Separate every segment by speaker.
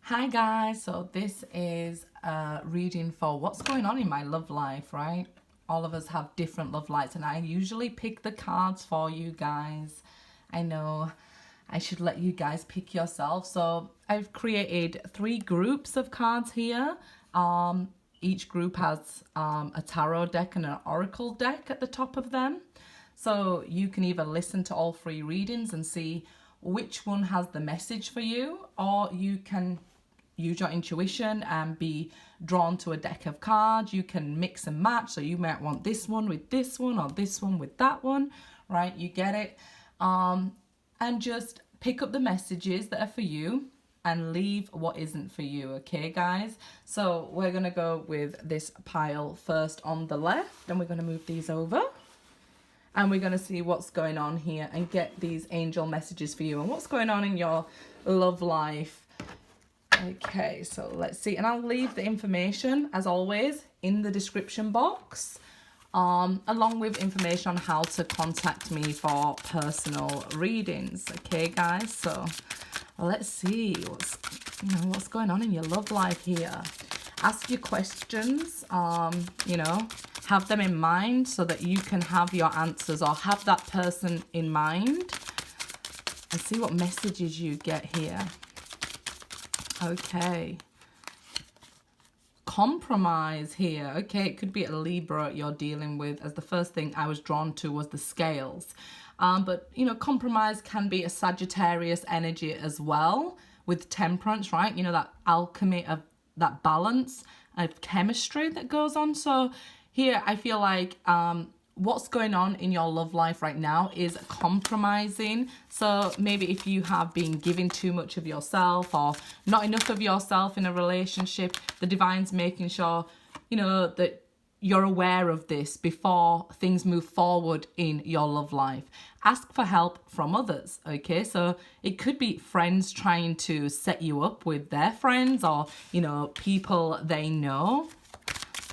Speaker 1: Hi guys, so this is a reading for what's going on in my love life, right? All of us have different love lives and I usually pick the cards for you guys. I know I should let you guys pick yourself. So I've created 3 groups of cards here. Each group has a tarot deck and an oracle deck at the top of them. So you can either listen to all 3 readings and see which one has the message for you, or you can use your intuition and be drawn to a deck of cards. You can mix and match, so you might want this one with this one or this one with that one, right? You get it. And just pick up the messages that are for you and leave what isn't for you, okay guys? So we're gonna go with this pile first on the left, and we're gonna move these over. And we're going to see what's going on here and get these angel messages for you and what's going on in your love life. Okay, so let's see. And I'll leave the information, as always, in the description box, along with information on how to contact me for personal readings. Okay, guys, so let's see what's going on in your love life here. Ask your questions, have them in mind so that you can have your answers, or have that person in mind, and see what messages you get here. Okay. Compromise here. Okay, it could be a Libra you're dealing with, as the first thing I was drawn to was the scales. But, compromise can be a Sagittarius energy as well, with temperance, right? That alchemy of that balance of chemistry that goes on. So here I feel like what's going on in your love life right now is compromising. So maybe if you have been giving too much of yourself or not enough of yourself in a relationship, the divine's making sure, that you're aware of this before things move forward in your love life. Ask for help from others, okay? So it could be friends trying to set you up with their friends, or, people they know.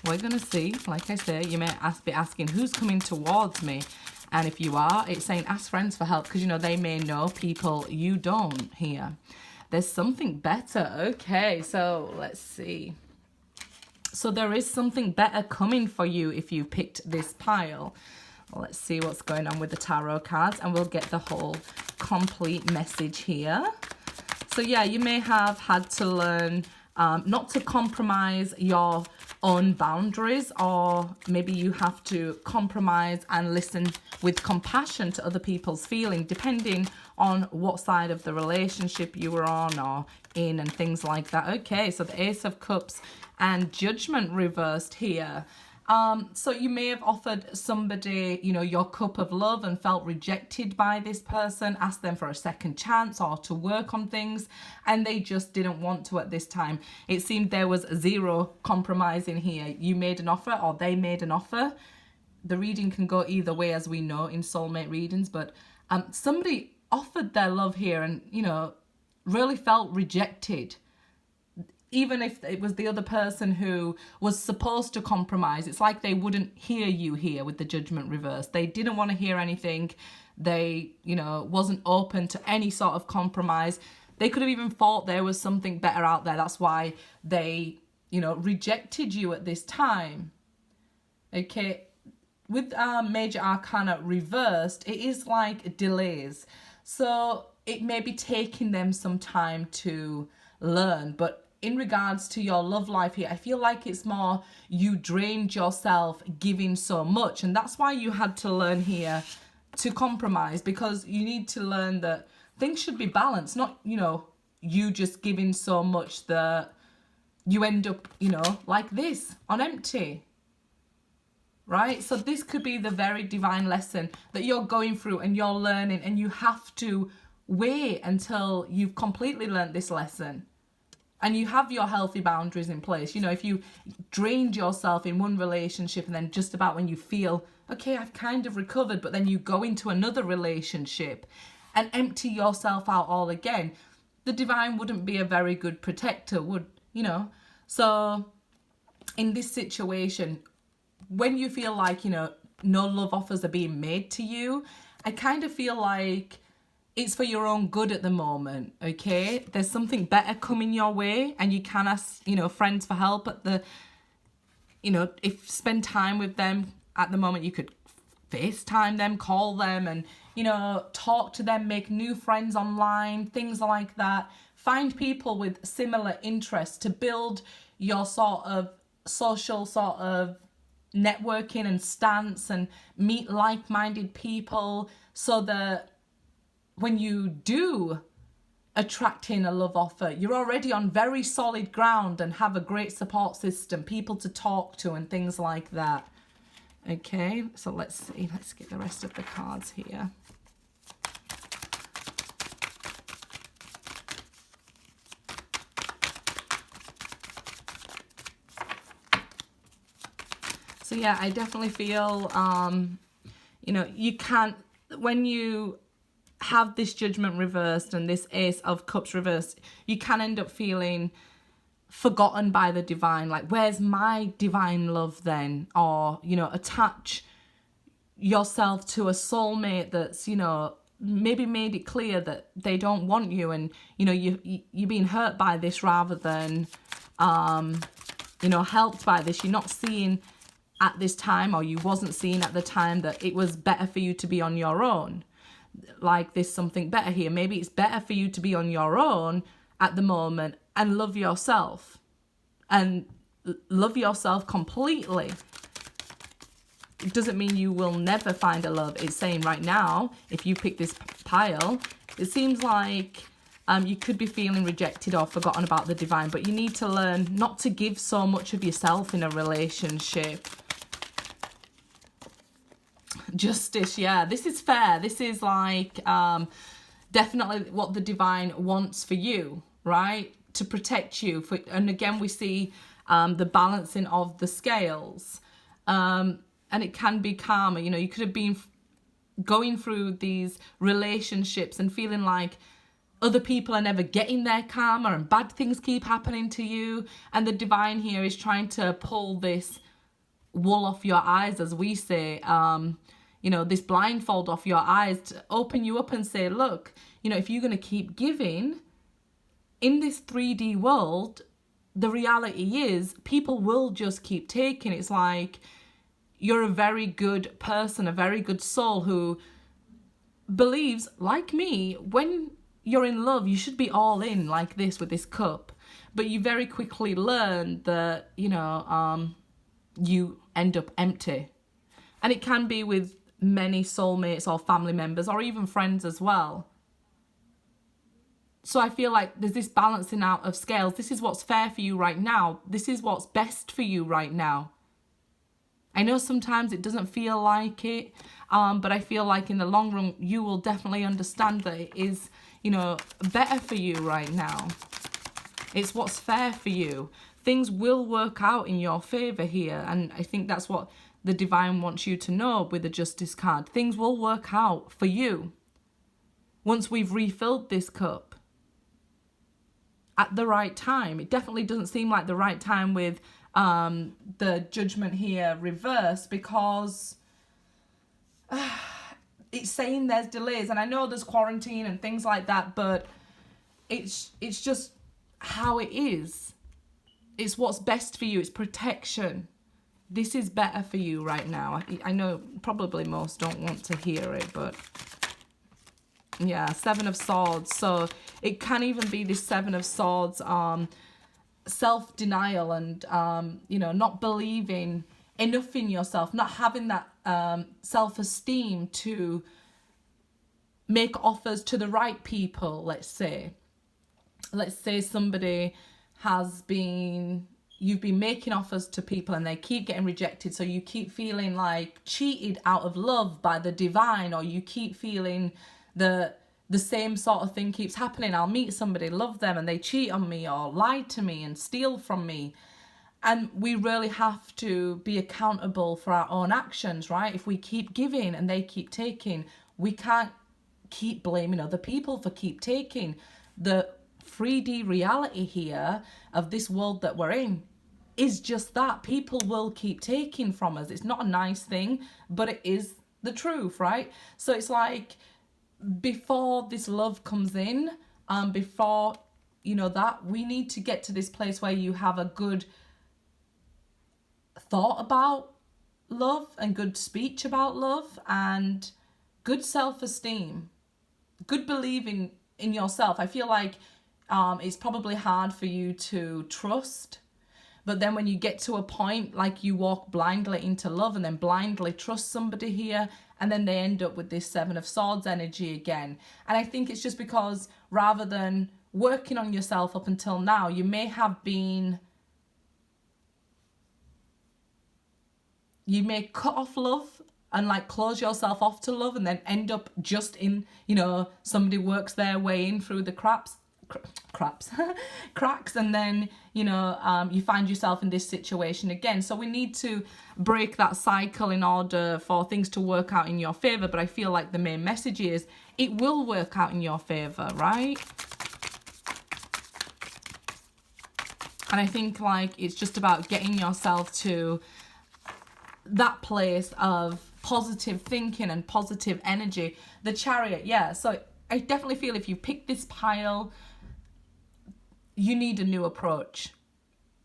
Speaker 1: We're going to see, like I say, you may be asking, who's coming towards me? And if you are, it's saying ask friends for help, because, they may know people you don't here. There's something better. Okay, so let's see. So there is something better coming for you if you picked this pile. Let's see what's going on with the tarot cards, and we'll get the whole complete message here. So yeah, you may have had to learn not to compromise your own boundaries, or maybe you have to compromise and listen with compassion to other people's feelings, depending on what side of the relationship you were on or in, and things like that. Okay, so the Ace of Cups and Judgment reversed here. So you may have offered somebody, your cup of love and felt rejected by this person, asked them for a second chance or to work on things, and they just didn't want to at this time. It seemed there was zero compromise in here. You made an offer or they made an offer. The reading can go either way, as we know in soulmate readings, but somebody offered their love here and, really felt rejected. Even if it was the other person who was supposed to compromise, it's like they wouldn't hear you here with the Judgment reverse. They didn't want to hear anything. They, wasn't open to any sort of compromise. They could have even thought there was something better out there. That's why they, rejected you at this time. Okay, with Major Arcana reversed, it is like delays. So it may be taking them some time to learn, but in regards to your love life here, I feel like it's more you drained yourself giving so much, and that's why you had to learn here to compromise, because you need to learn that things should be balanced, not, you just giving so much that you end up, like this, on empty. Right? So this could be the very divine lesson that you're going through and you're learning, and you have to wait until you've completely learned this lesson. And you have your healthy boundaries in place. If you drained yourself in one relationship and then just about when you feel, okay, I've kind of recovered, but then you go into another relationship and empty yourself out all again, the divine wouldn't be a very good protector, So in this situation, when you feel like, no love offers are being made to you, I kind of feel like it's for your own good at the moment, okay? There's something better coming your way, and you can ask, you know, friends for help at the, you know, if spend time with them at the moment. You could FaceTime them, call them, and, you know, talk to them, make new friends online, things like that. Find people with similar interests to build your sort of social sort of networking and stance, and meet like-minded people, so that when you do attract in a love offer, you're already on very solid ground and have a great support system, people to talk to and things like that. Okay, so let's see, let's get the rest of the cards here. So yeah, I definitely feel, you know, you can't, when you have this Judgment reversed and this Ace of Cups reversed, you can end up feeling forgotten by the divine. Like, where's my divine love then? Or, you know, attach yourself to a soulmate that's, you know, maybe made it clear that they don't want you, and, you know, you're being hurt by this rather than, you know, helped by this. You're not seeing at this time, or you wasn't seeing at the time, that it was better for you to be on your own. Like, there's something better here. Maybe it's better for you to be on your own at the moment and love yourself, and love yourself completely. It doesn't mean you will never find a love. It's saying right now, if you pick this pile, it seems like you could be feeling rejected or forgotten about the divine, but you need to learn not to give so much of yourself in a relationship. Justice, yeah, this is fair. This is like definitely what the divine wants for you, right? To protect you. And again, we see the balancing of the scales. And it can be karma. You know, you could have been going through these relationships and feeling like other people are never getting their karma and bad things keep happening to you. And the divine here is trying to pull this wool off your eyes, as we say, you know, this blindfold off your eyes, to open you up and say, look, you know, if you're going to keep giving in this 3D world, the reality is people will just keep taking. It's like you're a very good person, a very good soul who believes, like me, when you're in love, you should be all in like this with this cup. But you very quickly learn that, you know, you end up empty. And it can be with many soulmates or family members or even friends as well. So I feel like there's this balancing out of scales. This is what's fair for you right now. This is what's best for you right now. I know sometimes it doesn't feel like it, but I feel like in the long run, you will definitely understand that it is, you know, better for you right now. It's what's fair for you. Things will work out in your favour here. And I think that's what the divine wants you to know with the Justice card. Things will work out for you once we've refilled this cup at the right time. It definitely doesn't seem like the right time with the Judgment here reversed, because it's saying there's delays. And I know there's quarantine and things like that, but it's just how it is. It's what's best for you. It's protection. This is better for you right now. I know probably most don't want to hear it, but yeah, Seven of Swords. So it can even be this Seven of Swords, self-denial and, you know, not believing enough in yourself, not having that self-esteem to make offers to the right people, let's say. Let's say somebody has been, you've been making offers to people and they keep getting rejected, so you keep feeling like cheated out of love by the divine, or you keep feeling the same sort of thing keeps happening. I'll meet somebody, love them, and they cheat on me or lie to me and steal from me. And we really have to be accountable for our own actions, right? If we keep giving and they keep taking, we can't keep blaming other people for keep taking. The 3D reality here of this world that we're in is just that. People will keep taking from us. It's not a nice thing, but it is the truth, right? So it's like before this love comes in, before, you know, that we need to get to this place where you have a good thought about love and good speech about love and good self-esteem, good believing in yourself. I feel like it's probably hard for you to trust, but then when you get to a point like you walk blindly into love and then blindly trust somebody here, and then they end up with this Seven of Swords energy again. And I think it's just because rather than working on yourself up until now, you may cut off love and like close yourself off to love, and then end up just in, you know, somebody works their way in through the cracks, and then, you know, you find yourself in this situation again. So we need to break that cycle in order for things to work out in your favor. But I feel like the main message is it will work out in your favor, right? And I think like it's just about getting yourself to that place of positive thinking and positive energy. The Chariot, yeah. So I definitely feel if you pick this pile, you need a new approach.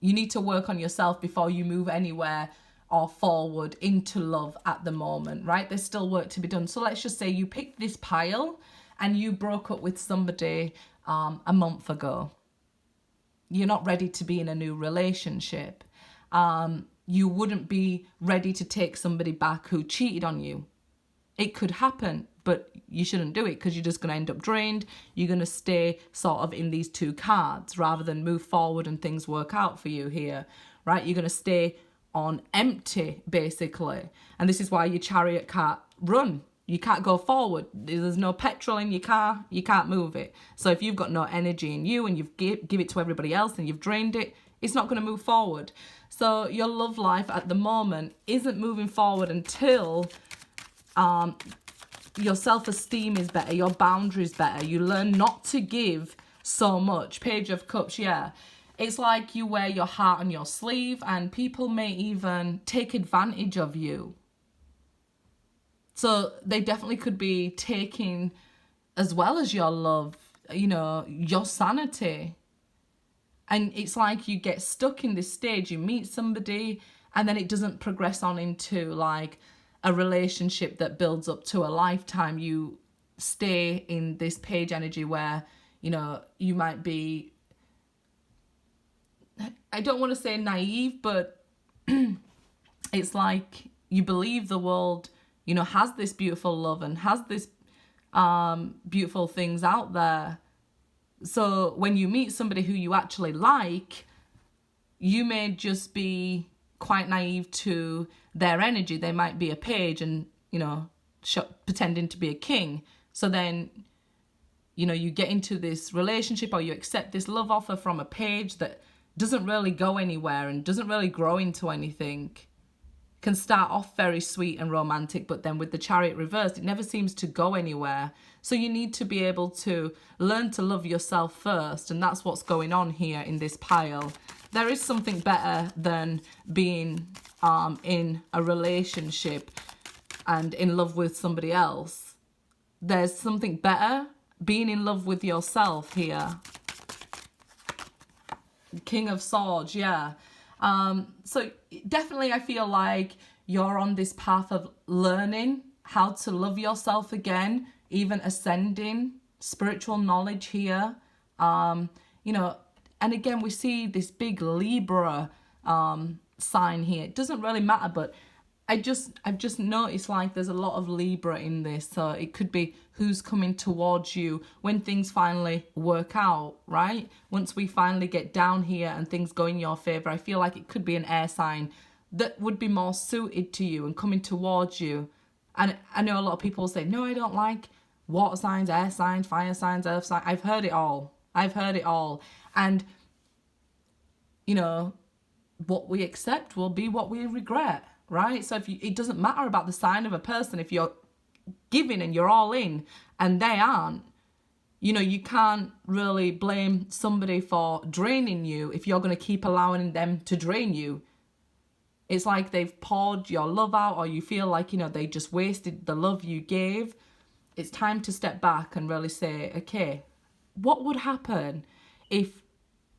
Speaker 1: You need to work on yourself before you move anywhere or forward into love at the moment, right? There's still work to be done. So let's just say you picked this pile and you broke up with somebody a month ago. You're not ready to be in a new relationship. You wouldn't be ready to take somebody back who cheated on you. It could happen, but you shouldn't do it because you're just going to end up drained. You're going to stay sort of in these two cards rather than move forward and things work out for you here, right? You're going to stay on empty, basically. And this is why your Chariot can't run. You can't go forward. There's no petrol in your car. You can't move it. So if you've got no energy in you and you've give it to everybody else and you've drained it, it's not going to move forward. So your love life at the moment isn't moving forward until your self-esteem is better, your boundaries better. You learn not to give so much. Page of Cups, yeah. It's like you wear your heart on your sleeve and people may even take advantage of you. So they definitely could be taking, as well as your love, you know, your sanity. And it's like you get stuck in this stage, you meet somebody and then it doesn't progress on into like a relationship that builds up to a lifetime. You stay in this page energy where, you know, you might be, I don't want to say naive, but it's like you believe the world, you know, has this beautiful love and has this beautiful things out there. So when you meet somebody who you actually like, you may just be quite naive to their energy. They might be a page and, you know, pretending to be a king. So then, you know, you get into this relationship or you accept this love offer from a page that doesn't really go anywhere and doesn't really grow into anything. Can start off very sweet and romantic, but then with the Chariot reversed, it never seems to go anywhere. So you need to be able to learn to love yourself first, and that's what's going on here in this pile. There is something better than being in a relationship and in love with somebody else. There's something better, being in love with yourself here. King of Swords, yeah. So definitely I feel like you're on this path of learning how to love yourself again, even ascending spiritual knowledge here. You know, and again, we see this big Libra sign here. It doesn't really matter, but I've just noticed like there's a lot of Libra in this. So it could be who's coming towards you when things finally work out, right? Once we finally get down here and things go in your favor, I feel like it could be an air sign that would be more suited to you and coming towards you. And I know a lot of people say, no, I don't like water signs, air signs, fire signs, earth signs. I've heard it all. And, you know, what we accept will be what we regret, right? So it doesn't matter about the sign of a person. If you're giving and you're all in and they aren't, you know, you can't really blame somebody for draining you if you're going to keep allowing them to drain you. It's like they've poured your love out, or you feel like, you know, they just wasted the love you gave. it's time to step back and really say, okay, what would happen if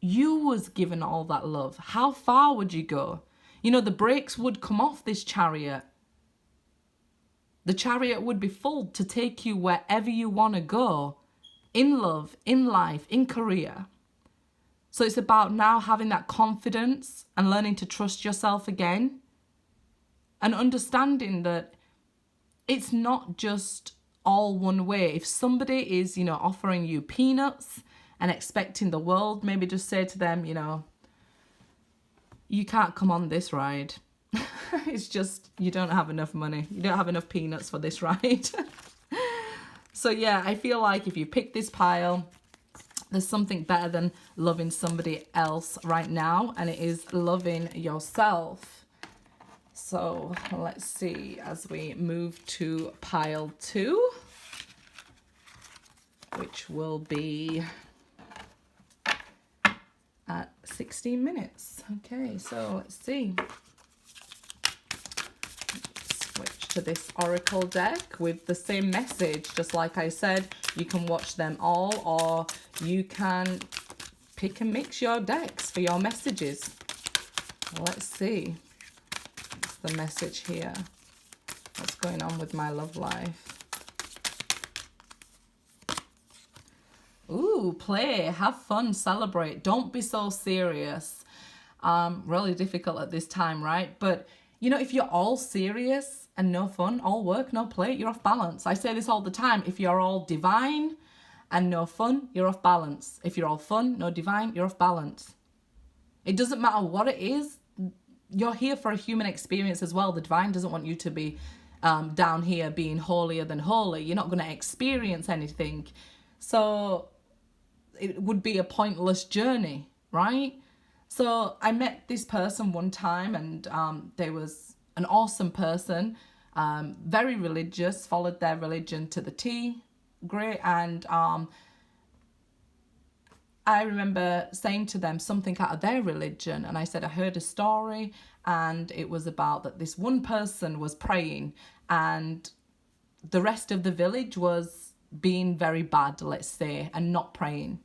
Speaker 1: you was given all that love? How far would you go? You know, the brakes would come off this chariot. The chariot would be full to take you wherever you want to go, in love, in life, in career. So it's about now having that confidence and learning to trust yourself again, and understanding that it's not just all one way. If somebody is, you know, offering you peanuts and expecting the world, maybe just say to them, you know, you can't come on this ride. It's just, you don't have enough money. You don't have enough peanuts for this ride. So yeah, I feel like if you pick this pile, there's something better than loving somebody else right now, and it is loving yourself. So let's see, as we move to pile 2, which will be at 16 minutes. Okay, so let's see. Switch to this oracle deck with the same message. Just like I said, you can watch them all, or you can pick and mix your decks for your messages. Let's see. What's the message here? What's going on with my love life? Ooh, play, have fun, celebrate. Don't be so serious. Really difficult at this time, right? But, you know, if you're all serious and no fun, all work, no play, you're off balance. I say this all the time. If you're all divine and no fun, you're off balance. If you're all fun, no divine, you're off balance. It doesn't matter what it is. You're here for a human experience as well. The divine doesn't want you to be down here being holier than holy. You're not going to experience anything. So it would be a pointless journey, right? So I met this person one time, and they was an awesome person, very religious, followed their religion to the T, great. And I remember saying to them something out of their religion, and I said I heard a story, and it was about that this one person was praying, and the rest of the village was being very bad, let's say, and not praying,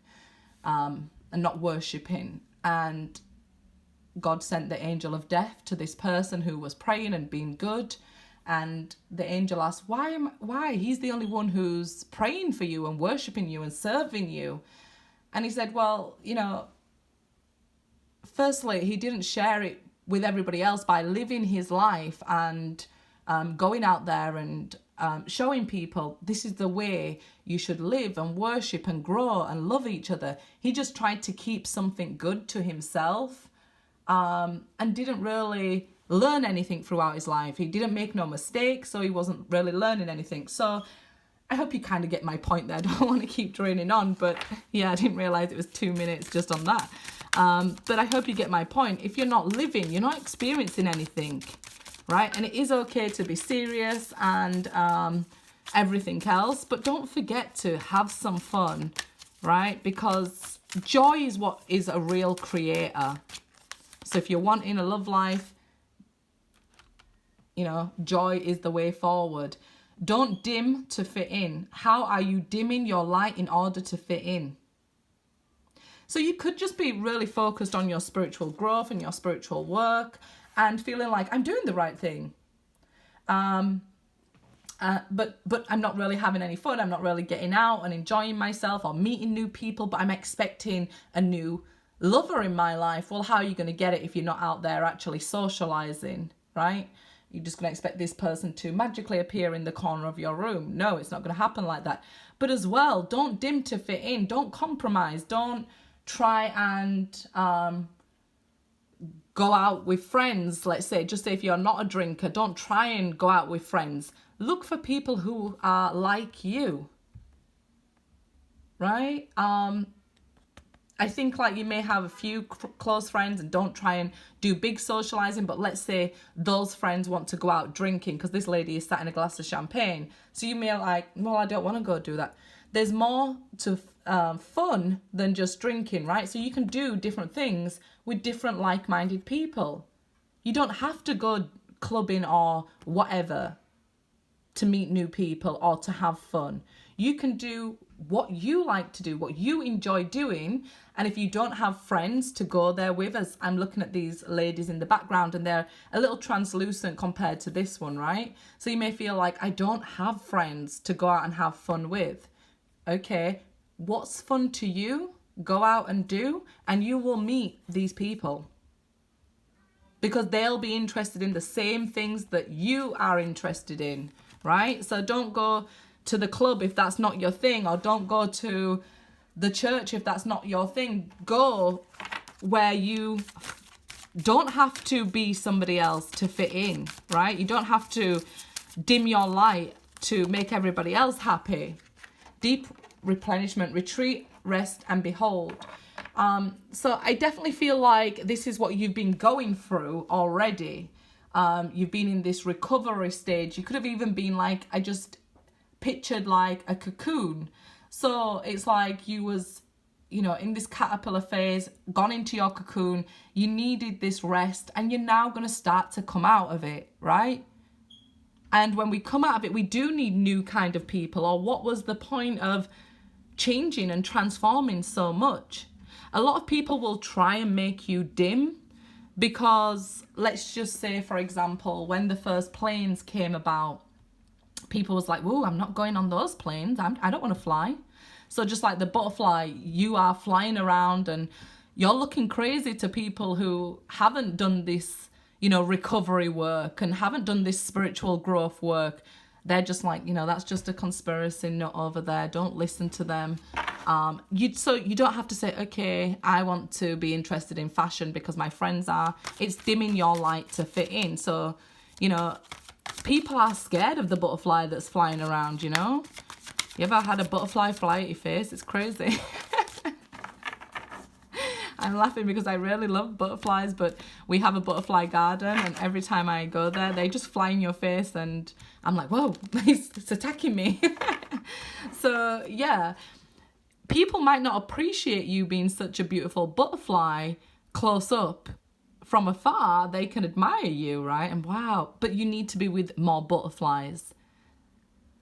Speaker 1: and not worshipping. And God sent the angel of death to this person who was praying and being good. And the angel asked, why? He's the only one who's praying for you and worshipping you and serving you. And he said, well, you know, firstly, he didn't share it with everybody else by living his life and going out there and showing people this is the way you should live and worship and grow and love each other. He just tried to keep something good to himself, and didn't really learn anything throughout his life. He didn't make no mistakes, so he wasn't really learning anything. So I hope you kind of get my point there. I don't want to keep droning on, but yeah, I didn't realize it was 2 minutes just on that. But I hope you get my point. If you're not living, you're not experiencing anything, right? And it is okay to be serious and everything else, but don't forget to have some fun, right? Because joy is what is a real creator. So if you're wanting a love life, you know, joy is the way forward. Don't dim to fit in. How are you dimming your light in order to fit in? So you could just be really focused on your spiritual growth and your spiritual work and feeling like I'm doing the right thing. But I'm not really having any fun. I'm not really getting out and enjoying myself or meeting new people, but I'm expecting a new lover in my life. Well, how are you going to get it if you're not out there actually socializing, right? You're just going to expect this person to magically appear in the corner of your room. No, it's not going to happen like that. But as well, don't dim to fit in. Don't compromise. Don't try and go out with friends. Let's say, just say if you're not a drinker, don't try and go out with friends. Look for people who are like you, right? I think like you may have a few close friends and don't try and do big socializing, but let's say those friends want to go out drinking because this lady is sat in a glass of champagne. So you may like, well, I don't want to go do that. There's more to fun than just drinking, right? So you can do different things with different like-minded people. You don't have to go clubbing or whatever. to meet new people or to have fun. You can do what you like to do, what you enjoy doing. And if you don't have friends to go there with, as I'm looking at these ladies in the background and they're a little translucent compared to this one, right? So you may feel like, I don't have friends to go out and have fun with. Okay, what's fun to you? Go out and do, and you will meet these people, because they'll be interested in the same things that you are interested in, right? So don't go to the club if that's not your thing, or don't go to the church if that's not your thing. Go where you don't have to be somebody else to fit in, right? You don't have to dim your light to make everybody else happy. Deep replenishment, retreat, rest, and behold. So I definitely feel like this is what you've been going through already. You've been in this recovery stage. You could have even been like, I just pictured like a cocoon. So it's like you was, you know, in this caterpillar phase, gone into your cocoon, you needed this rest, and you're now going to start to come out of it, right? And when we come out of it, we do need new kind of people. Or what was the point of changing and transforming so much? A lot of people will try and make you dim, because let's just say, for example, when the first planes came about, people was like, whoa, I'm not going on those planes. I don't want to fly. So just like the butterfly, you are flying around and you're looking crazy to people who haven't done this, you know, recovery work and haven't done this spiritual growth work. They're just like, you know, that's just a conspiracy nut over there. Don't listen to them. So you don't have to say, okay, I want to be interested in fashion because my friends are. It's dimming your light to fit in. So, you know, people are scared of the butterfly that's flying around, you know. You ever had a butterfly fly at your face? It's crazy. I'm laughing because I really love butterflies, but we have a butterfly garden, and every time I go there, they just fly in your face, and I'm like, whoa, it's attacking me. So, yeah, people might not appreciate you being such a beautiful butterfly close up. From afar, they can admire you, right? And wow, but you need to be with more butterflies.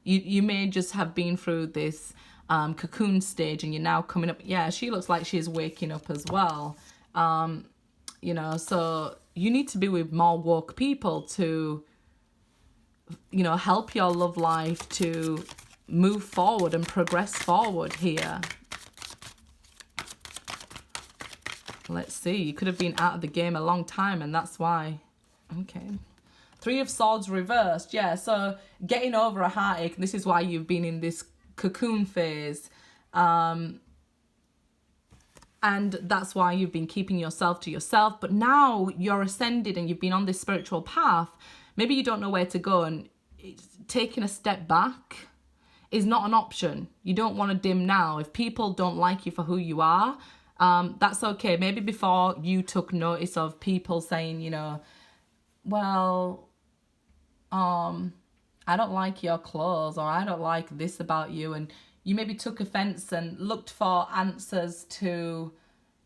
Speaker 1: You may just have been through this cocoon stage and you're now coming up. Yeah, she looks like she's waking up as well. You know, so you need to be with more woke people to, you know, help your love life to move forward and progress forward here. Let's see, you could have been out of the game a long time, and that's why. Okay. Three of Swords reversed. Yeah, so getting over a heartache, this is why you've been in this cocoon phase. And that's why you've been keeping yourself to yourself. But now you're ascended and you've been on this spiritual path. Maybe you don't know where to go, and taking a step back is not an option. You don't want to dim now. If people don't like you for who you are, that's okay. Maybe before you took notice of people saying, you know, well, I don't like your clothes, or I don't like this about you. And you maybe took offense and looked for answers to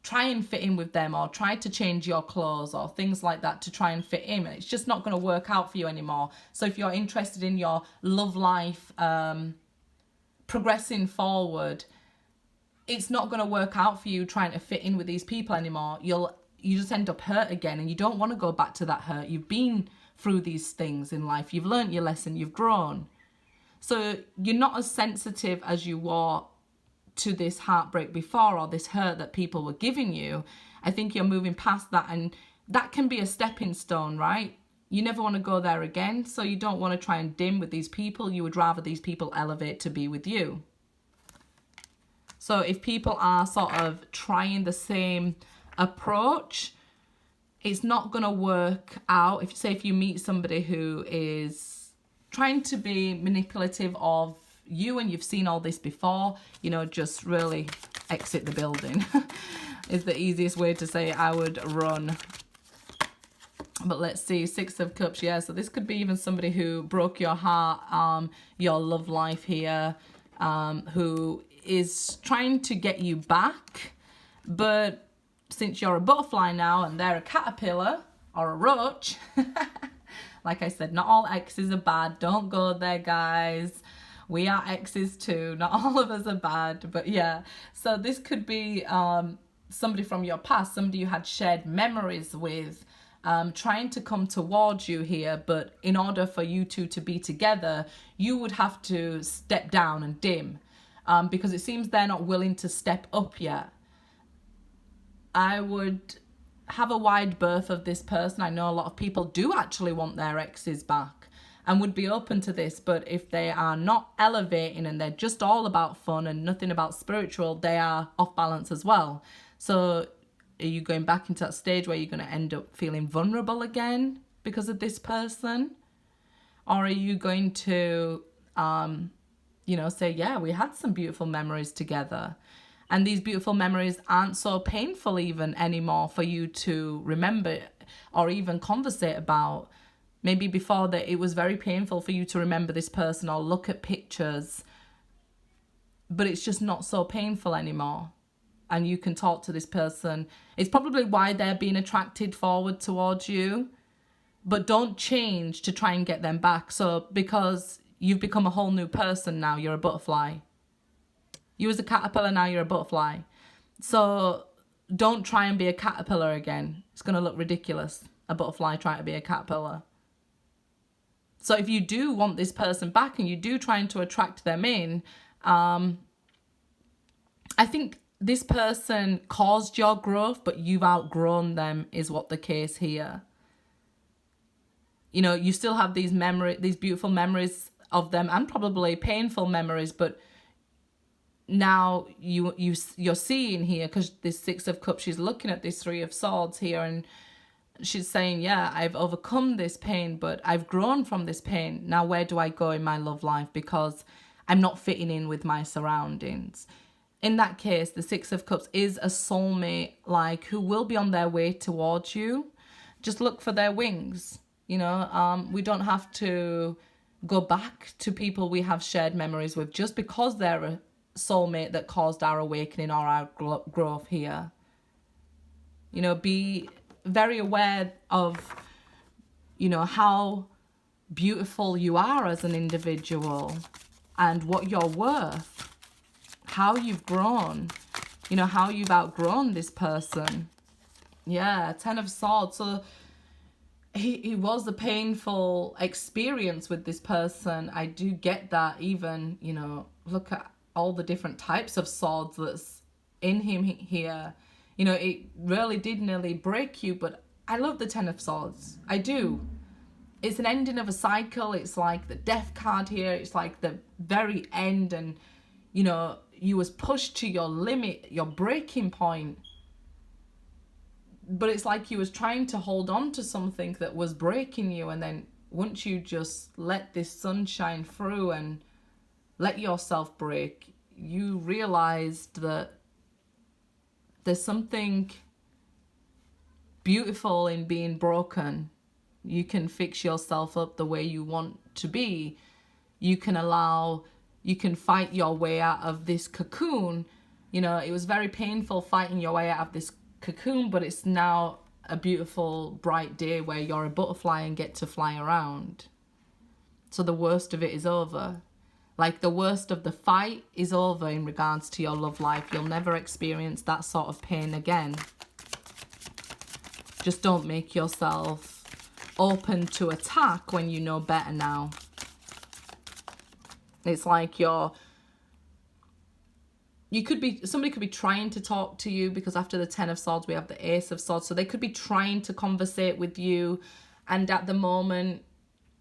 Speaker 1: try and fit in with them, or try to change your clothes or things like that to try and fit in. And it's just not going to work out for you anymore. So if you're interested in your love life, progressing forward, it's not going to work out for you trying to fit in with these people anymore. You just end up hurt again, and you don't want to go back to that hurt. You've been through these things in life. You've learned your lesson. You've grown. So you're not as sensitive as you were to this heartbreak before, or this hurt that people were giving you. I think you're moving past that, and that can be a stepping stone, right? You never want to go there again. So you don't want to try and dim with these people. You would rather these people elevate to be with you. So if people are sort of trying the same approach, it's not going to work out. If you meet somebody who is trying to be manipulative of you, and you've seen all this before, you know, just really exit the building is the easiest way to say I would run. But let's see, Six of Cups. Yeah, so this could be even somebody who broke your heart, your love life here, who is trying to get you back. But since you're a butterfly now and they're a caterpillar or a roach, Like I said, not all exes are bad. Don't go there, guys. We are exes too. Not all of us are bad. But yeah, so this could be somebody from your past, somebody you had shared memories with, trying to come towards you here. But in order for you two to be together, you would have to step down and dim, because it seems they're not willing to step up yet. I would have a wide berth of this person. I know a lot of people do actually want their exes back and would be open to this, but if they are not elevating and they're just all about fun and nothing about spiritual, they are off balance as well. So are you going back into that stage where you're going to end up feeling vulnerable again because of this person? Or are you going to, say, yeah, we had some beautiful memories together. And these beautiful memories aren't so painful even anymore for you to remember or even conversate about. Maybe before that it was very painful for you to remember this person or look at pictures, but it's just not so painful anymore. And you can talk to this person. It's probably why they're being attracted forward towards you, but don't change to try and get them back. So because you've become a whole new person now, you're a butterfly. You was a caterpillar, now you're a butterfly. So don't try and be a caterpillar again. It's going to look ridiculous, a butterfly trying to be a caterpillar. So if you do want this person back and you do trying to attract them in, I think this person caused your growth, but you've outgrown them is what the case here. You still have these beautiful memories of them and probably painful memories, but now you're seeing here, because this Six of Cups, she's looking at this Three of Swords here, and she's saying, yeah, I've overcome this pain, but I've grown from this pain. Now where do I go in my love life? Because I'm not fitting in with my surroundings. In that case, the Six of Cups is a soulmate, who will be on their way towards you. Just look for their wings. We don't have to go back to people we have shared memories with just because they're a soulmate that caused our awakening or our growth here. Be very aware of, how beautiful you are as an individual and what you're worth, how you've grown, how you've outgrown this person. Yeah, Ten of Swords. So he was a painful experience with this person. I do get that. Even, look at all the different types of swords that's in him here. It really did nearly break you, but I love the Ten of Swords. I do. It's an ending of a cycle. It's like the death card here. It's like the very end, and, you was pushed to your limit, your breaking point. But it's like you was trying to hold on to something that was breaking you, and then once you just let this sun shine through and let yourself break, you realized that there's something beautiful in being broken. You can fix yourself up the way you want to be. You can fight your way out of this cocoon. It was very painful fighting your way out of this cocoon, but it's now a beautiful, bright day where you're a butterfly and get to fly around. So the worst of it is over. The worst of the fight is over in regards to your love life. You'll never experience that sort of pain again. Just don't make yourself open to attack when you know better now. It's like somebody could be trying to talk to you, because after the Ten of Swords, we have the Ace of Swords. So they could be trying to conversate with you, and at the moment,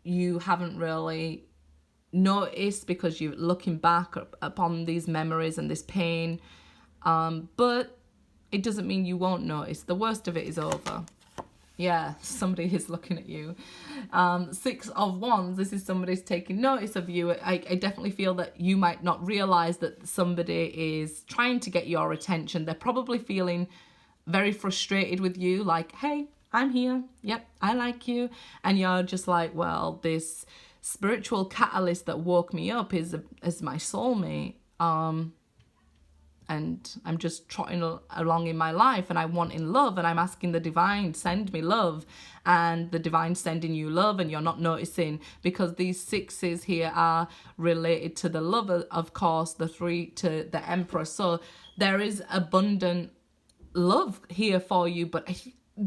Speaker 1: you haven't really noticed because you're looking back upon these memories and this pain. But it doesn't mean you won't notice. The worst of it is over. Yeah, somebody is looking at you. Six of Wands, this is somebody's taking notice of you. I definitely feel that you might not realize that somebody is trying to get your attention. They're probably feeling very frustrated with you, like, hey, I'm here. Yep, I like you. And you're just like, well, this spiritual catalyst that woke me up is my soulmate. And and I'm just trotting along in my life, and I want in love, and I'm asking the divine, send me love, and the divine sending you love, and you're not noticing, because these sixes here are related to the lover, of course, the 3 to the Emperor. So there is abundant love here for you, but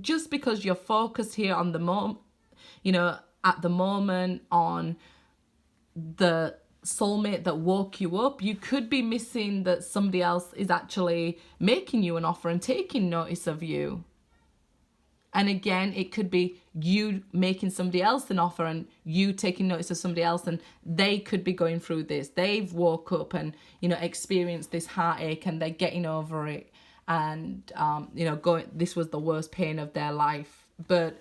Speaker 1: just because you're focused here on the moment, at the moment on the soulmate that woke you up, you could be missing that somebody else is actually making you an offer and taking notice of you. And again, it could be you making somebody else an offer and you taking notice of somebody else, and they could be going through this. They've woke up and, experienced this heartache, and they're getting over it. And, this was the worst pain of their life. But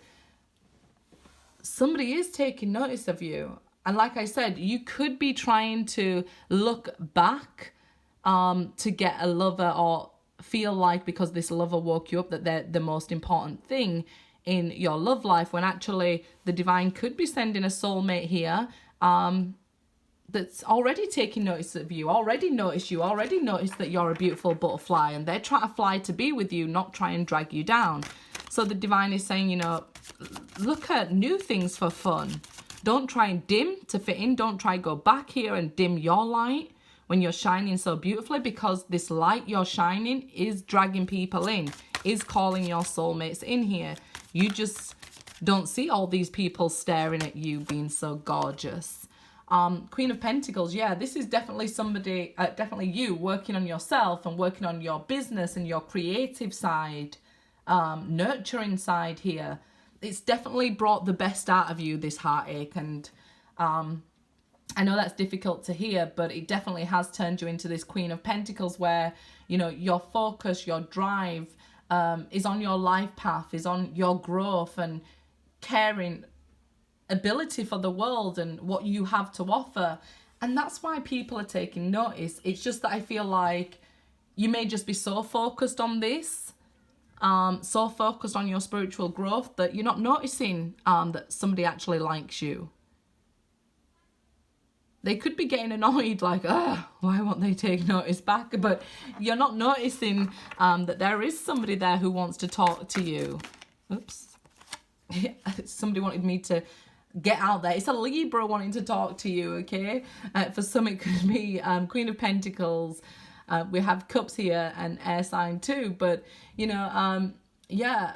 Speaker 1: somebody is taking notice of you. And like I said, you could be trying to look back to get a lover, or feel like because this lover woke you up that they're the most important thing in your love life, when actually the divine could be sending a soulmate here that's already taking notice of you, already noticed that you're a beautiful butterfly, and they're trying to fly to be with you, not try and drag you down. So the divine is saying, look at new things for fun. Don't try and dim to fit in. Don't try go back here and dim your light when you're shining so beautifully, because this light you're shining is dragging people in, is calling your soulmates in here. You just don't see all these people staring at you being so gorgeous. Queen of Pentacles, yeah, this is definitely somebody, definitely you working on yourself and working on your business and your creative side, nurturing side here. It's definitely brought the best out of you, this heartache, and I know that's difficult to hear, but it definitely has turned you into this Queen of Pentacles where, your focus, your drive is on your life path, is on your growth and caring ability for the world and what you have to offer. And that's why people are taking notice. It's just that I feel like you may just be so focused on this, so focused on your spiritual growth, that you're not noticing that somebody actually likes you. They could be getting annoyed, like, why won't they take notice back? But you're not noticing that there is somebody there who wants to talk to you. Oops. Somebody wanted me to get out there. It's a Libra wanting to talk to you, okay? For some, it could be Queen of Pentacles. We have Cups here and air sign too. But, yeah,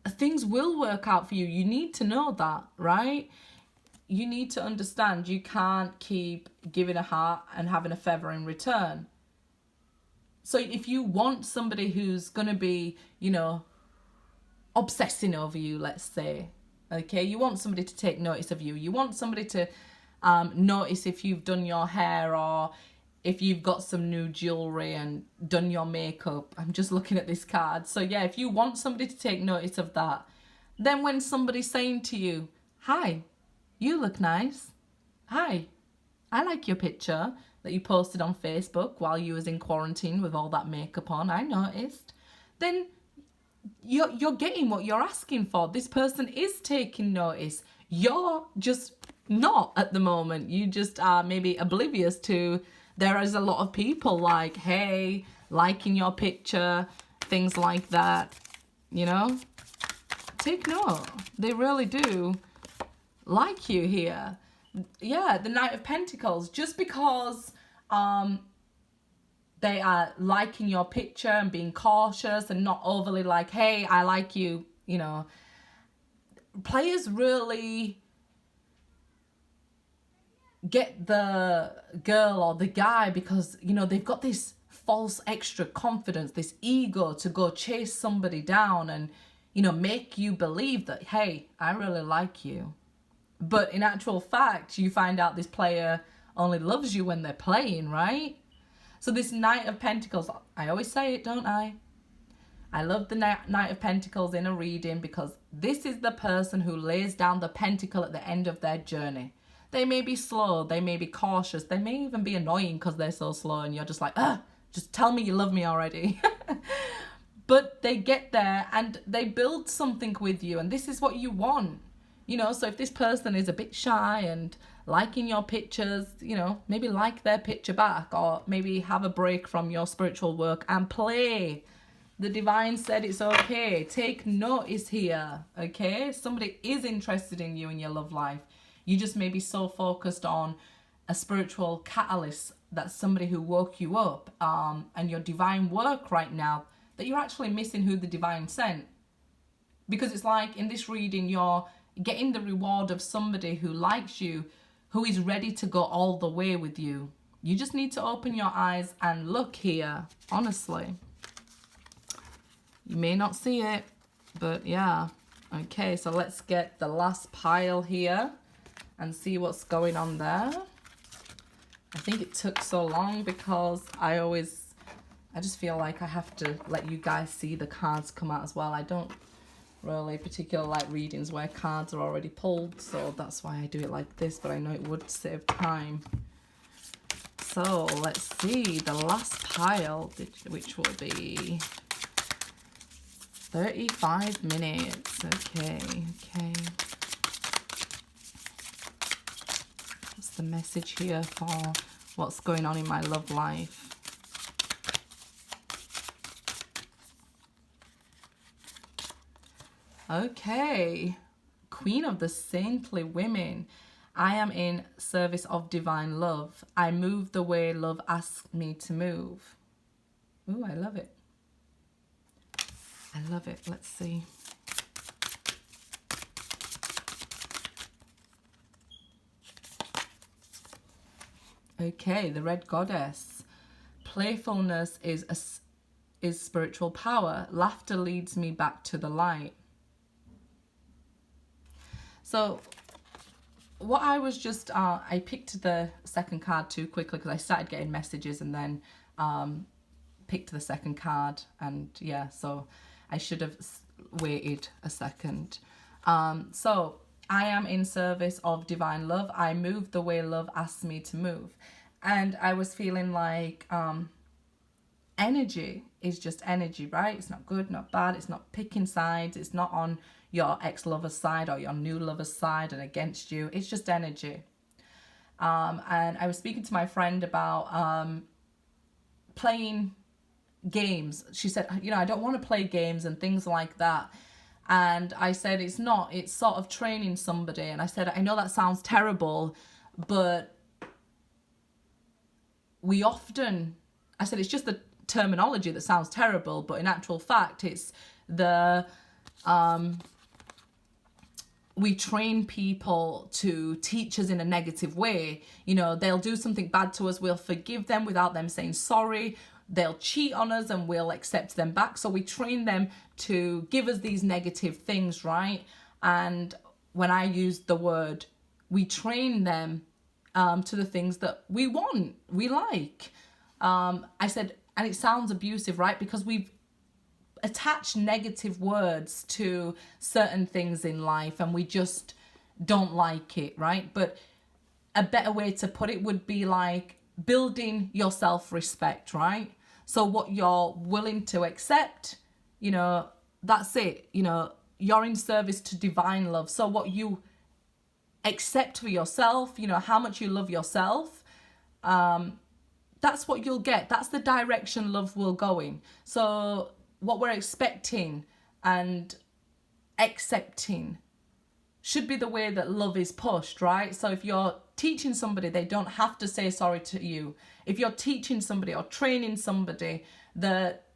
Speaker 1: things will work out for you. You need to know that, right? You need to understand you can't keep giving a heart and having a feather in return. So if you want somebody who's going to be, obsessing over you, let's say, okay, you want somebody to take notice of you. You want somebody to notice if you've done your hair or if you've got some new jewelry and done your makeup. I'm just looking at this card. So yeah, if you want somebody to take notice of that, then when somebody's saying to you, hi, you look nice. Hi, I like your picture that you posted on Facebook while you was in quarantine with all that makeup on. I noticed. Then you're getting what you're asking for. This person is taking notice. You're just not at the moment. You just are maybe oblivious to there is a lot of people like, hey, liking your picture, things like that, Take note. They really do like you here. Yeah, the Knight of Pentacles, just because they are liking your picture and being cautious and not overly like, hey, I like you, players really get the girl or the guy because, they've got this false extra confidence, this ego to go chase somebody down and, make you believe that, hey, I really like you. But in actual fact, you find out this player only loves you when they're playing, right? So this Knight of Pentacles, I always say it, don't I? I love the Knight of Pentacles in a reading because this is the person who lays down the pentacle at the end of their journey. They may be slow, they may be cautious, they may even be annoying because they're so slow and you're just like, just tell me you love me already. But they get there and they build something with you, and this is what you want. So if this person is a bit shy and liking your pictures, you know, maybe like their picture back, or maybe have a break from your spiritual work and play. The divine said it's okay. Take notice here, okay? Somebody is interested in you in your love life. You just may be so focused on a spiritual catalyst, that's somebody who woke you up, and your divine work right now, that you're actually missing who the divine sent. Because it's like in this reading, you're getting the reward of somebody who likes you, who is ready to go all the way with you. You just need to open your eyes and look here, honestly. You may not see it, but yeah. Okay, so let's get the last pile here and see what's going on there. I think it took so long because I just feel like I have to let you guys see the cards come out as well. I don't really particularly like readings where cards are already pulled, so that's why I do it like this, but I know it would save time. So let's see the last pile, which will be 35 minutes. Okay. What's the message here for what's going on in my love life? Okay, Queen of the Saintly Women. I am in service of divine love. I move the way love asks me to move. Ooh, I love it. I love it. Let's see. Okay, the Red Goddess. Playfulness is spiritual power. Laughter leads me back to the light. So what I was just, I picked the second card too quickly because I started getting messages and then picked the second card, and yeah, so I should have waited a second. So I am in service of divine love. I move the way love asks me to move. And I was feeling like energy is just energy, right? It's not good, not bad. It's not picking sides. It's not on your ex-lover's side or your new lover's side and against you. It's just energy. And I was speaking to my friend about playing games. She said, you know, I don't want to play games and things like that. And I said, it's not. It's sort of training somebody. And I said, I know that sounds terrible, but we often, I said, it's just the terminology that sounds terrible, but in actual fact, it's the, we train people to teach us in a negative way. You know, they'll do something bad to us, we'll forgive them without them saying sorry. They'll cheat on us and we'll accept them back. So we train them to give us these negative things, right? And when I use the word, we train them to the things that we want, we like. I said, and it sounds abusive, right? Because we've attached negative words to certain things in life and we just don't like it, right? But a better way to put it would be like building your self-respect, right? So what you're willing to accept, you know, that's it. You know, you're in service to divine love. So what you accept for yourself, you know, how much you love yourself, that's what you'll get. That's the direction love will go in. So what we're expecting and accepting should be the way that love is pushed, right? So if you're teaching somebody, they don't have to say sorry to you. If you're teaching somebody or training somebody, that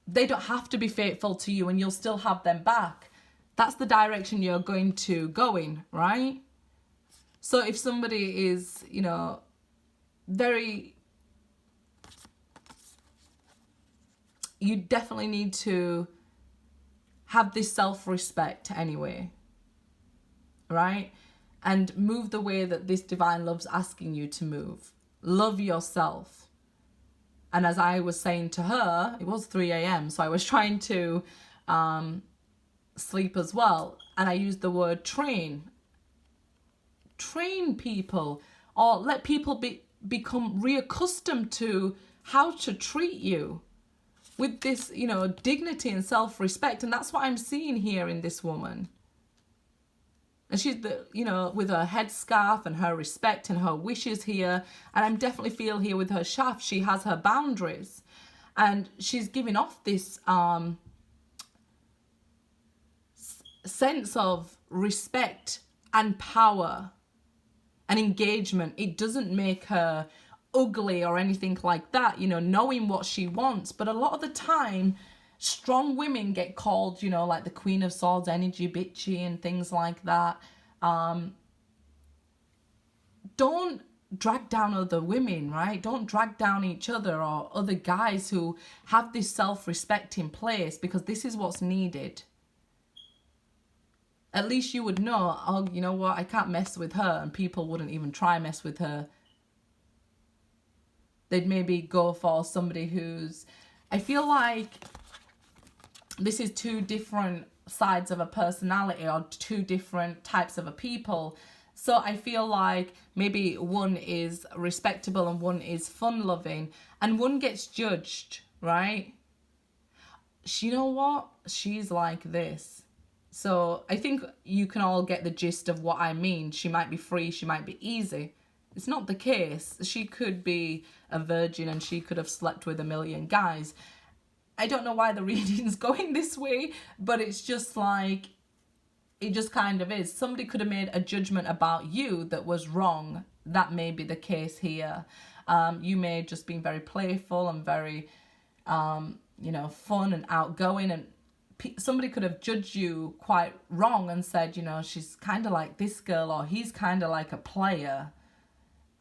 Speaker 1: they don't have to be faithful to you and you'll still have them back. That's the direction you're going to go in, right? So if somebody is, you know, very, you definitely need to have this self-respect anyway, right? And move the way that this divine love's asking you to move. Love yourself. And as I was saying to her, it was 3 a.m. So I was trying to sleep as well. And I used the word train. Train people, or let people become reaccustomed to how to treat you with this, you know, dignity and self-respect. And that's what I'm seeing here in this woman. And she's, you know, with her headscarf and her respect and her wishes here. And I'm definitely feel here with her shaft, she has her boundaries. And she's giving off this sense of respect and power and engagement. It doesn't make her ugly or anything like that, you know, knowing what she wants. But a lot of the time, strong women get called, you know, like the Queen of Swords energy, bitchy and things like that. Don't drag down other women, right? Don't drag down each other or other guys who have this self-respect in place, because this is what's needed. At least you would know, oh, you know what, I can't mess with her, and people wouldn't even try mess with her. They'd maybe go for somebody who's, I feel like this is two different sides of a personality or two different types of a people. So I feel like maybe one is respectable and one is fun-loving, and one gets judged, right? You know what? She's like this. So I think you can all get the gist of what I mean. She might be free, she might be easy. It's not the case. She could be a virgin and she could have slept with a million guys. I don't know why the reading's going this way, but it's just like, it just kind of is. Somebody could have made a judgment about you that was wrong. That may be the case here. You may have just been very playful and very, you know, fun and outgoing, and somebody could have judged you quite wrong and said, you know, she's kind of like this girl, or he's kind of like a player.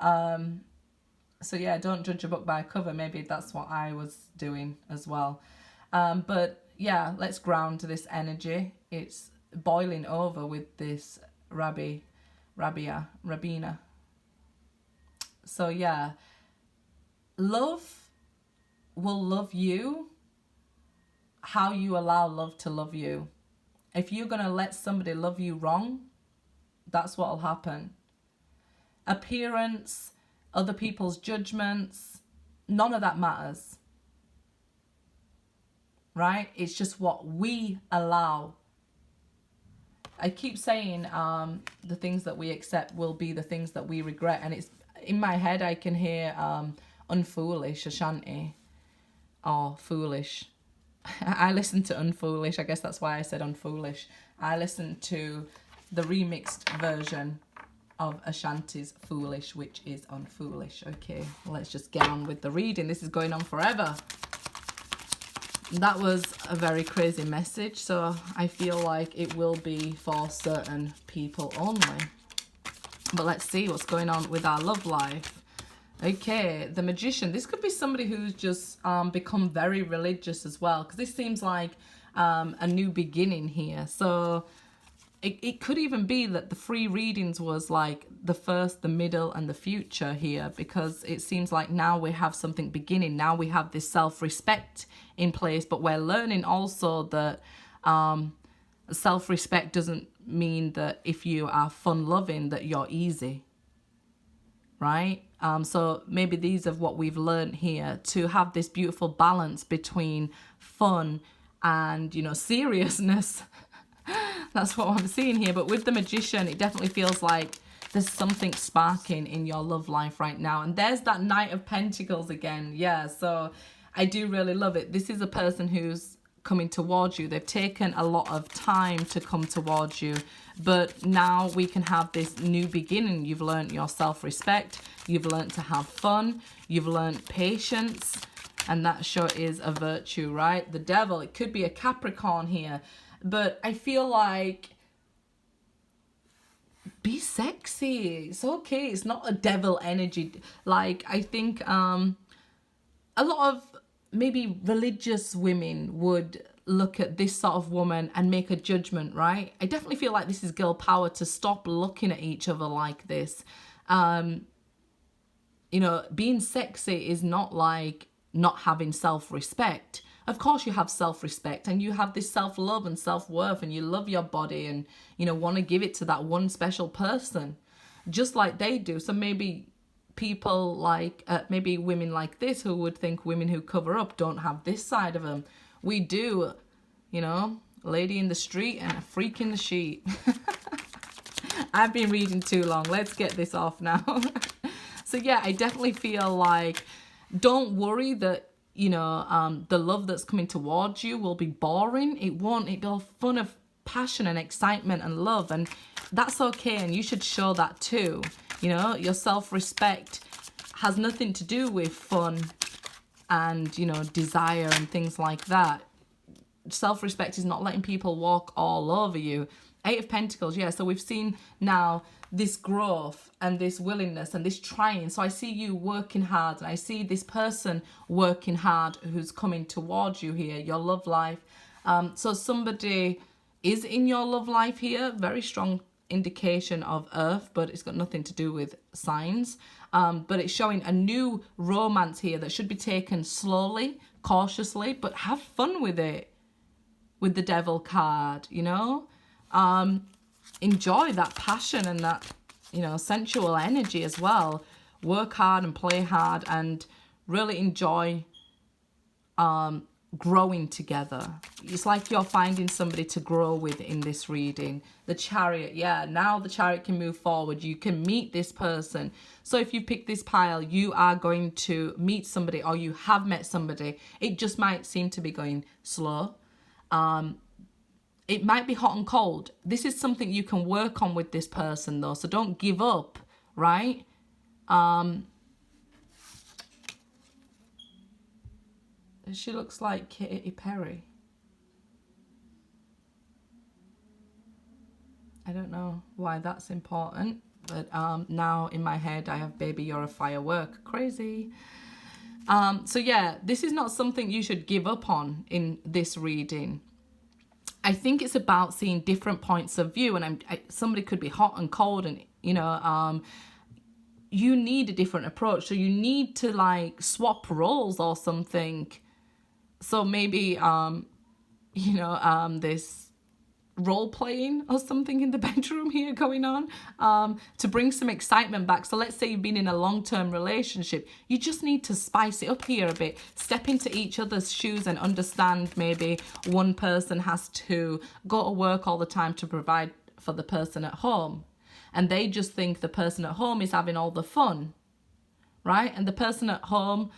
Speaker 1: So yeah, don't judge a book by a cover. Maybe that's what I was doing as well. But yeah, let's ground this energy. It's boiling over with this Rabina. So yeah, love will love you how you allow love to love you. If you're going to let somebody love you wrong, that's what will happen. Appearance, other people's judgments, none of that matters. Right? It's just what we allow. I keep saying the things that we accept will be the things that we regret. And it's in my head, I can hear unfoolish, Ashanti, or foolish. I listen to Unfoolish. I guess that's why I said unfoolish. I listened to the remixed version of Ashanti's Foolish, which is unfoolish. Okay, let's just get on with the reading. This is going on forever. That was a very crazy message, so I feel like it will be for certain people only. But let's see what's going on with our love life. Okay, the Magician. This could be somebody who's just become very religious as well, because this seems like a new beginning here. So it could even be that the free readings was like the first, the middle, and the future here, because it seems like now we have something beginning. Now we have this self-respect in place, but we're learning also that self-respect doesn't mean that if you are fun-loving that you're easy, right? So maybe these are what we've learned here, to have this beautiful balance between fun and, you know, seriousness. That's what I'm seeing here. But with the Magician, it definitely feels like there's something sparking in your love life right now. And there's that Knight of Pentacles again. Yeah, so I do really love it. This is a person who's coming towards you. They've taken a lot of time to come towards you, but now we can have this new beginning. You've learned your self-respect. You've learned to have fun. You've learned patience. And that sure is a virtue, right? The Devil, it could be a Capricorn here. But I feel like, be sexy. It's okay. It's not a devil energy. Like, I think a lot of maybe religious women would look at this sort of woman and make a judgment, right? I definitely feel like this is girl power to stop looking at each other like this. You know, being sexy is not like not having self-respect. Of course you have self-respect and you have this self-love and self-worth, and you love your body and, you know, want to give it to that one special person just like they do. So maybe people like, maybe women like this who would think women who cover up don't have this side of them. We do, you know, lady in the street and a freak in the sheet. I've been reading too long. Let's get this off now. So yeah, I definitely feel like, don't worry that, you know, the love that's coming towards you will be boring. It won't. It'll be full of passion and excitement and love, and that's okay. And you should show that too. You know, your self-respect has nothing to do with fun and, you know, desire and things like that. Self-respect is not letting people walk all over you. Eight of Pentacles, yeah. So we've seen now this growth and this willingness and this trying. So I see you working hard, and I see this person working hard who's coming towards you here, your love life. So somebody is in your love life here. Very strong indication of earth, but it's got nothing to do with signs. But it's showing a new romance here that should be taken slowly, cautiously, but have fun with it. With the Devil card, you know, enjoy that passion and that, you know, sensual energy as well. Work hard and play hard and really enjoy growing together. It's like you're finding somebody to grow with in this reading. The Chariot, yeah, now the Chariot can move forward. You can meet this person. So if you pick this pile, you are going to meet somebody, or you have met somebody. It just might seem to be going slow. It might be hot and cold. This is something you can work on with this person though, so don't give up, right? She looks like Katy Perry. I don't know why that's important, but now in my head I have Baby You're a Firework. Crazy. So yeah, this is not something you should give up on in this reading. I think it's about seeing different points of view, and somebody could be hot and cold, and you know, you need a different approach. So you need to like swap roles or something. So maybe, you know, this role playing or something in the bedroom here going on, to bring some excitement back. So let's say you've been in a long-term relationship, you just need to spice it up here a bit, step into each other's shoes and understand maybe one person has to go to work all the time to provide for the person at home, and they just think the person at home is having all the fun, right? And the person at home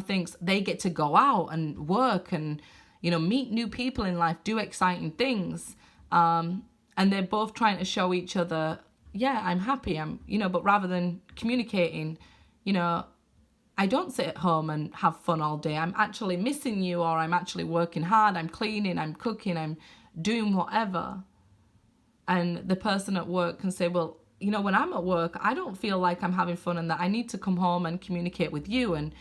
Speaker 1: thinks they get to go out and work and, you know, meet new people in life, do exciting things. And they're both trying to show each other, yeah, I'm happy, you know, but rather than communicating, you know, I don't sit at home and have fun all day. I'm actually missing you, or I'm actually working hard. I'm cleaning, I'm cooking, I'm doing whatever. And the person at work can say, well, you know, when I'm at work, I don't feel like I'm having fun, and that I need to come home and communicate with you and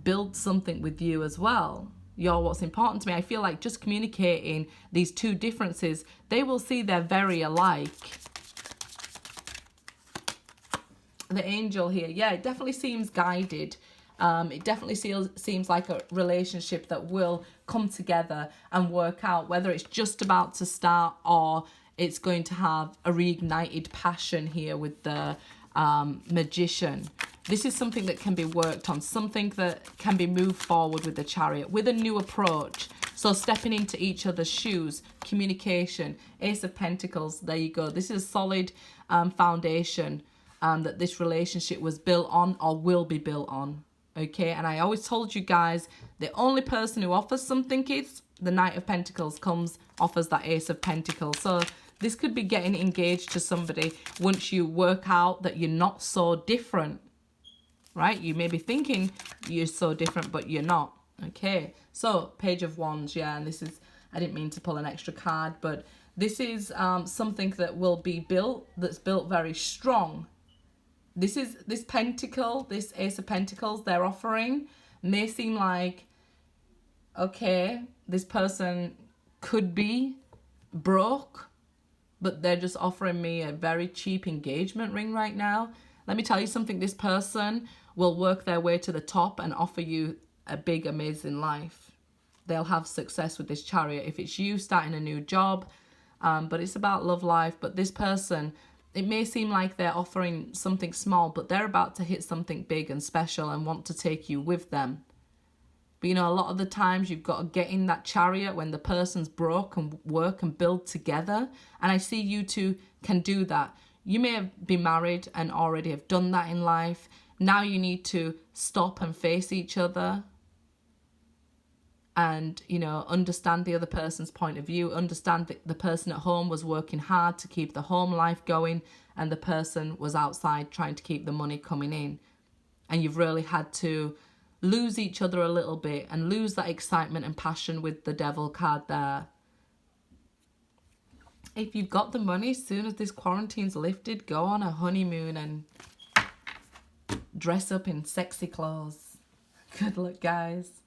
Speaker 1: build something with you as well. You're what's important to me. I feel like just communicating these two differences, they will see they're very alike. The Angel here, yeah, it definitely seems guided. It definitely seems like a relationship that will come together and work out, whether it's just about to start or it's going to have a reignited passion here with the Magician. This is something that can be worked on, something that can be moved forward with the Chariot, with a new approach. So stepping into each other's shoes, communication, Ace of Pentacles, there you go. This is a solid foundation that this relationship was built on or will be built on, okay? And I always told you guys, the only person who offers something is the Knight of Pentacles offers that Ace of Pentacles. So this could be getting engaged to somebody once you work out that you're not so different. Right, you may be thinking you're so different, but you're not. Okay, so Page of Wands, yeah, and this is, I didn't mean to pull an extra card, but this is something that will be built, that's built very strong. This Pentacle, this Ace of Pentacles they're offering may seem like, okay, this person could be broke, but they're just offering me a very cheap engagement ring right now. Let me tell you something, this person will work their way to the top and offer you a big, amazing life. They'll have success with this Chariot. If it's you starting a new job, but it's about love life. But this person, it may seem like they're offering something small, but they're about to hit something big and special and want to take you with them. But, you know, a lot of the times you've got to get in that chariot when the person's broke and work and build together. And I see you two can do that. You may have been married and already have done that in life. Now you need to stop and face each other and, you know, understand the other person's point of view, understand that the person at home was working hard to keep the home life going and the person was outside trying to keep the money coming in. And you've really had to lose each other a little bit and lose that excitement and passion with the devil card there. If you've got the money, as soon as this quarantine's lifted, go on a honeymoon and dress up in sexy clothes. Good luck, guys.